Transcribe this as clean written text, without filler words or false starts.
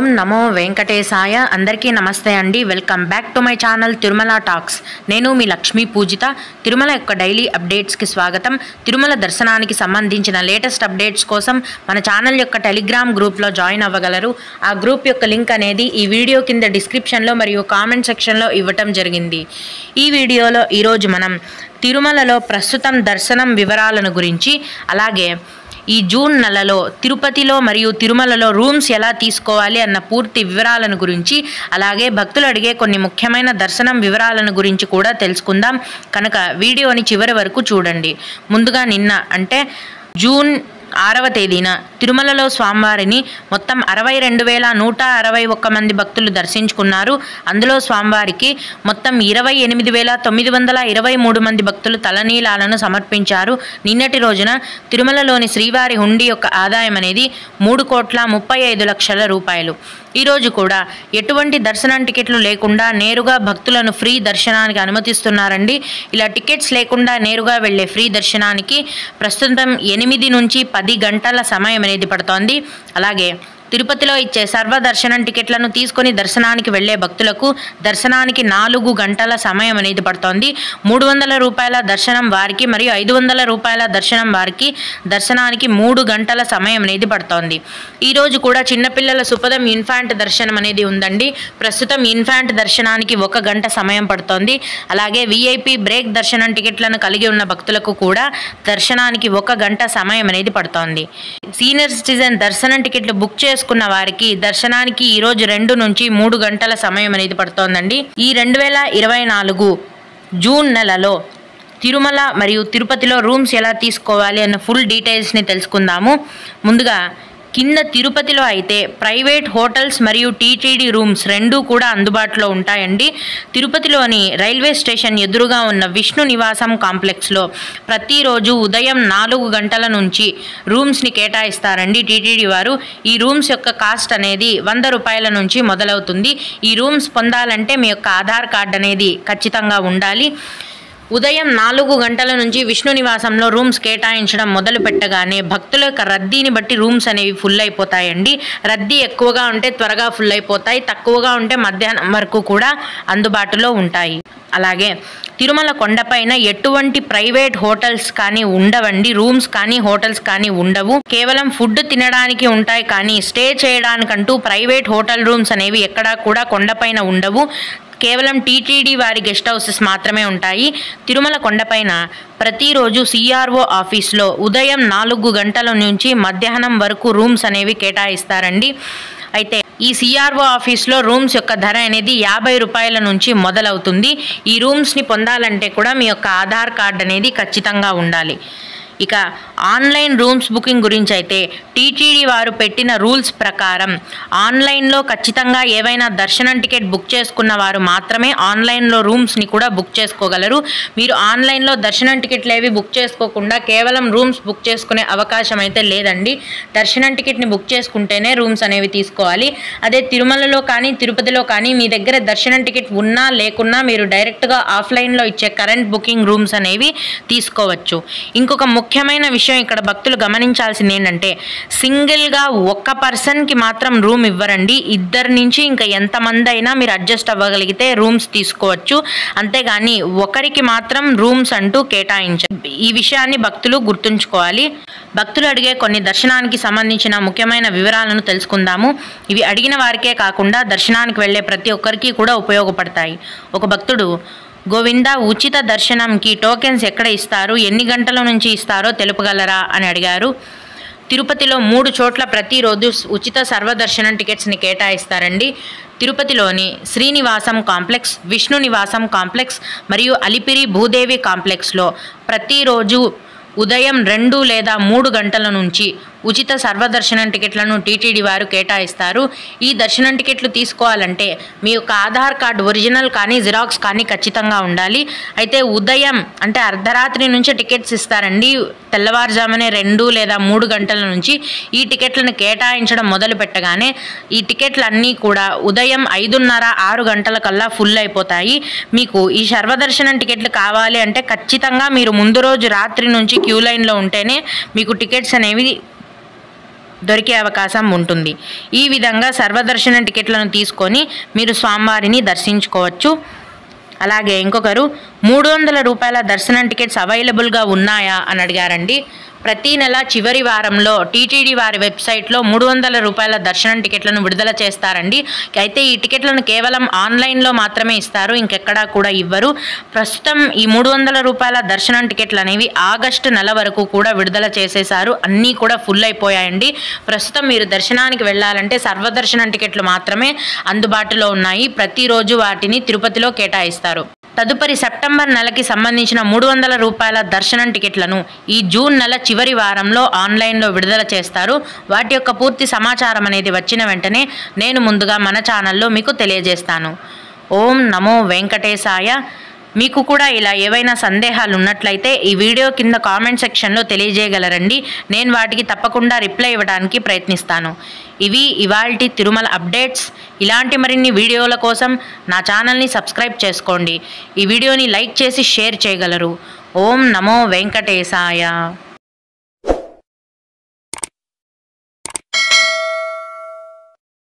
ఓం నమో వెంకటేశాయ. అందరికీ నమస్తే అండి. Welcome back to my channel Tirumala talks. నేను మీ లక్ష్మీ పూజిత. తిరుమల యొక్క డైలీ అప్డేట్స్కి స్వాగతం. తిరుమల దర్శనానికి సంబంధించిన లేటెస్ట్ అప్డేట్స్ కోసం మన ఛానల్ యొక్క టెలిగ్రామ్ గ్రూప్లో జాయిన్ అవ్వగలరు. ఆ గ్రూప్ యొక్క లింక్ అనేది ఈ వీడియో కింద డిస్క్రిప్షన్లో మరియు కామెంట్ సెక్షన్లో ఇవ్వటం జరిగింది. ఈ వీడియోలో ఈరోజు మనం తిరుమలలో ప్రస్తుతం దర్శనం వివరాలను గురించి, అలాగే ఈ జూన్ నెలలో తిరుపతిలో మరియు తిరుమలలో రూమ్స్ ఎలా తీసుకోవాలి అన్న పూర్తి వివరాలను గురించి, అలాగే భక్తులు అడిగే కొన్ని ముఖ్యమైన దర్శనం వివరాలను గురించి కూడా తెలుసుకుందాం. కనుక వీడియోని చివరి వరకు చూడండి. ముందుగా నిన్న అంటే జూన్ 6వ తేదీన తిరుమలలో స్వామివారిని మొత్తం 62,161 మంది భక్తులు దర్శించుకున్నారు. అందులో స్వామివారికి మొత్తం 28,923 మంది భక్తులు తలనీలాలను సమర్పించారు. నిన్నటి రోజున తిరుమలలోని శ్రీవారి హుండీ యొక్క ఆదాయం అనేది 3,35,00,000 రూపాయలు. ఈరోజు కూడా ఎటువంటి దర్శనం టికెట్లు లేకుండా నేరుగా భక్తులను ఫ్రీ దర్శనానికి అనుమతిస్తున్నారండి. ఇలా టికెట్స్ లేకుండా నేరుగా వెళ్లే ఫ్రీ దర్శనానికి ప్రస్తుతం 8 నుంచి 10 గంటల సమయం అనేది పడుతోంది. అలాగే తిరుపతిలో ఇచ్చే సర్వదర్శనం టికెట్లను తీసుకొని దర్శనానికి వెళ్లే భక్తులకు దర్శనానికి 4 గంటల సమయం అనేది పడుతోంది. 300 రూపాయల దర్శనం వారికి మరియు 500 రూపాయల దర్శనం వారికి దర్శనానికి 3 గంటల సమయం అనేది పడుతోంది. ఈరోజు కూడా చిన్నపిల్లల సుపదం ఇన్ఫాంట్ దర్శనం అనేది ఉందండి. ప్రస్తుతం ఇన్ఫాంట్ దర్శనానికి 1 గంట సమయం పడుతోంది. అలాగే విఐపి బ్రేక్ దర్శనం టికెట్లను కలిగి ఉన్న భక్తులకు కూడా దర్శనానికి 1 గంట సమయం అనేది పడుతోంది. సీనియర్ సిటిజన్ దర్శనం టికెట్లు బుక్ చేసుకున్న వారికి దర్శనానికి ఈరోజు 2 నుంచి 3 గంటల సమయం అనేది పడుతోందండి. ఈ 2024 జూన్ నెలలో తిరుమల మరియు తిరుపతిలో రూమ్స్ ఎలా తీసుకోవాలి అన్న ఫుల్ డీటెయిల్స్ని తెలుసుకుందాము. ముందుగా కింద తిరుపతిలో అయితే ప్రైవేట్ హోటల్స్ మరియు టీటీడీ రూమ్స్ రెండూ కూడా అందుబాటులో ఉంటాయండి. తిరుపతిలోని రైల్వే స్టేషన్ ఎదురుగా ఉన్న విష్ణు నివాసం కాంప్లెక్స్లో ప్రతిరోజు ఉదయం 4 గంటల నుంచి రూమ్స్ని కేటాయిస్తారండి టీటీడీ వారు. ఈ రూమ్స్ యొక్క కాస్ట్ అనేది 100 రూపాయల నుంచి మొదలవుతుంది. ఈ రూమ్స్ పొందాలంటే మీ యొక్క ఆధార్ కార్డ్ అనేది ఖచ్చితంగా ఉండాలి. ఉదయం 4 గంటల నుంచి విష్ణు నివాసంలో రూమ్స్ కేటాయించడం మొదలు పెట్టగానే భక్తుల యొక్క రద్దీని బట్టి రూమ్స్ అనేవి ఫుల్ అయిపోతాయండి. రద్దీ ఎక్కువగా ఉంటే త్వరగా ఫుల్ అయిపోతాయి, తక్కువగా ఉంటే మధ్యాహ్నం వరకు కూడా అందుబాటులో ఉంటాయి. అలాగే తిరుమల కొండపైన ఎటువంటి ప్రైవేట్ హోటల్స్ కానీ ఉండవండి. రూమ్స్ కానీ హోటల్స్ కానీ ఉండవు. కేవలం ఫుడ్ తినడానికి ఉంటాయి, కానీ స్టే చేయడానికంటూ ప్రైవేట్ హోటల్ రూమ్స్ అనేవి ఎక్కడా కూడా కొండపైన ఉండవు. కేవలం టీటీడీ వారి గెస్ట్ హౌసెస్ మాత్రమే ఉంటాయి. తిరుమల కొండపైన ప్రతిరోజు సిఆర్ఓ ఆఫీస్లో ఉదయం 4 గంటల నుంచి మధ్యాహ్నం వరకు రూమ్స్ అనేవి కేటాయిస్తారండి. అయితే ఈ సిఆర్ఓ ఆఫీస్లో రూమ్స్ యొక్క ధర అనేది 50 రూపాయల నుంచి మొదలవుతుంది. ఈ రూమ్స్ని పొందాలంటే కూడా మీ యొక్క ఆధార్ కార్డ్ అనేది ఖచ్చితంగా ఉండాలి. ఇక ఆన్లైన్ రూమ్స్ బుకింగ్ గురించి అయితే టీటీడీ వారు పెట్టిన రూల్స్ ప్రకారం ఆన్లైన్లో ఖచ్చితంగా ఏవైనా దర్శనం టికెట్ బుక్ చేసుకున్న వారు మాత్రమే ఆన్లైన్లో రూమ్స్ని కూడా బుక్ చేసుకోగలరు. మీరు ఆన్లైన్లో దర్శనం టికెట్లు ఏవి బుక్ చేసుకోకుండా కేవలం రూమ్స్ బుక్ చేసుకునే అవకాశం అయితే లేదండి. దర్శనం టికెట్ని బుక్ చేసుకుంటేనే రూమ్స్ అనేవి తీసుకోవాలి. అదే తిరుమలలో కానీ తిరుపతిలో కానీ మీ దగ్గర దర్శనం టికెట్ ఉన్నా లేకున్నా మీరు డైరెక్ట్గా ఆఫ్లైన్లో ఇచ్చే కరెంట్ బుకింగ్ రూమ్స్ అనేవి తీసుకోవచ్చు. ఇంకొక ముఖ్యమైన విషయం ఇక్కడ భక్తులు గమనించాల్సింది ఏంటంటే సింగిల్గా 1 పర్సన్కి మాత్రం రూమ్ ఇవ్వరండి. 2 నుంచి ఇంకా ఎంతమంది అయినా మీరు అడ్జస్ట్ అవ్వగలిగితే రూమ్స్ తీసుకోవచ్చు. అంతేగాని ఒకరికి మాత్రం రూమ్స్ అంటూ కేటాయించారు. ఈ విషయాన్ని భక్తులు గుర్తుంచుకోవాలి. భక్తులు అడిగే కొన్ని దర్శనానికి సంబంధించిన ముఖ్యమైన వివరాలను తెలుసుకుందాము. ఇవి అడిగిన వారికే కాకుండా దర్శనానికి వెళ్ళే ప్రతి ఒక్కరికి కూడా ఉపయోగపడతాయి. ఒక భక్తుడు, గోవింద ఉచిత దర్శనంకి టోకెన్స్ ఎక్కడ ఇస్తారు, ఎన్ని గంటల నుంచి ఇస్తారో తెలుపగలరా అని అడిగారు. తిరుపతిలో 3 చోట్ల ప్రతిరోజు ఉచిత సర్వదర్శనం టికెట్స్ని కేటాయిస్తారండి. తిరుపతిలోని శ్రీనివాసం కాంప్లెక్స్, విష్ణు నివాసం కాంప్లెక్స్ మరియు అలిపిరి భూదేవి కాంప్లెక్స్లో ప్రతిరోజు ఉదయం 2 లేదా 3 గంటల నుంచి ఉచిత సర్వదర్శనం టికెట్లను టీటీడీ వారు కేటాయిస్తారు. ఈ దర్శనం టికెట్లు తీసుకోవాలంటే మీ యొక్క ఆధార్ కార్డు ఒరిజినల్ కానీ జిరాక్స్ కానీ ఖచ్చితంగా ఉండాలి. అయితే ఉదయం అంటే అర్ధరాత్రి నుంచి టికెట్స్ ఇస్తారండి. తెల్లవారుజామునే 2 లేదా 3 గంటల నుంచి ఈ టికెట్లను కేటాయించడం మొదలు పెట్టగానే ఈ టికెట్లన్నీ కూడా ఉదయం 5:30, 6 గంటల కల్లా ఫుల్ అయిపోతాయి. మీకు ఈ సర్వదర్శనం టికెట్లు కావాలి అంటే ఖచ్చితంగా మీరు ముందు రోజు రాత్రి నుంచి క్యూ లైన్లో ఉంటేనే మీకు టికెట్స్ అనేవి దొరికే అవకాశం ఉంటుంది. ఈ విధంగా సర్వదర్శన టికెట్లను తీసుకొని మీరు స్వామివారిని దర్శించుకోవచ్చు. అలాగే ఇంకొకరు 300 రూపాయల దర్శనం టికెట్స్ అవైలబుల్గా ఉన్నాయా అని అడిగారండి. ప్రతి నెల చివరి వారంలో టీటీడీ వారి వెబ్సైట్లో 300 రూపాయల దర్శనం టికెట్లను విడుదల చేస్తారండి. అయితే ఈ టికెట్లను కేవలం ఆన్లైన్లో మాత్రమే ఇస్తారు, ఇంకెక్కడా కూడా ఇవ్వరు. ప్రస్తుతం ఈ 300 రూపాయల దర్శనం టికెట్లు అనేవి ఆగస్టు నెల వరకు కూడా విడుదల చేసేశారు. అన్నీ కూడా ఫుల్ అయిపోయాయండి. ప్రస్తుతం మీరు దర్శనానికి వెళ్ళాలంటే సర్వదర్శనం టికెట్లు మాత్రమే అందుబాటులో ఉన్నాయి. ప్రతిరోజు వాటిని తిరుపతిలో కేటాయిస్తారు. తదుపరి సెప్టెంబర్ నెలకి సంబంధించిన 300 రూపాయల దర్శనం టికెట్లను ఈ జూన్ నెల చివరి వారంలో ఆన్లైన్లో విడుదల చేస్తారు. వాటి యొక్క పూర్తి సమాచారం అనేది వచ్చిన వెంటనే నేను ముందుగా మన ఛానల్లో మీకు తెలియజేస్తాను. ఓం నమో వెంకటేశాయ. మీకు కూడా ఇలా ఏవైనా సందేహాలు ఉన్నట్లయితే ఈ వీడియో కింద కామెంట్ సెక్షన్లో తెలియజేయగలరండి. నేను వాటికి తప్పకుండా రిప్లై ఇవ్వడానికి ప్రయత్నిస్తాను. ఇవి ఇవాల్టి తిరుమల అప్డేట్స్. ఇలాంటి మరిన్ని వీడియోల కోసం నా ఛానల్ని సబ్స్క్రైబ్ చేసుకోండి. ఈ వీడియోని లైక్ చేసి షేర్ చేయగలరు. ఓం నమో వెంకటేశాయ.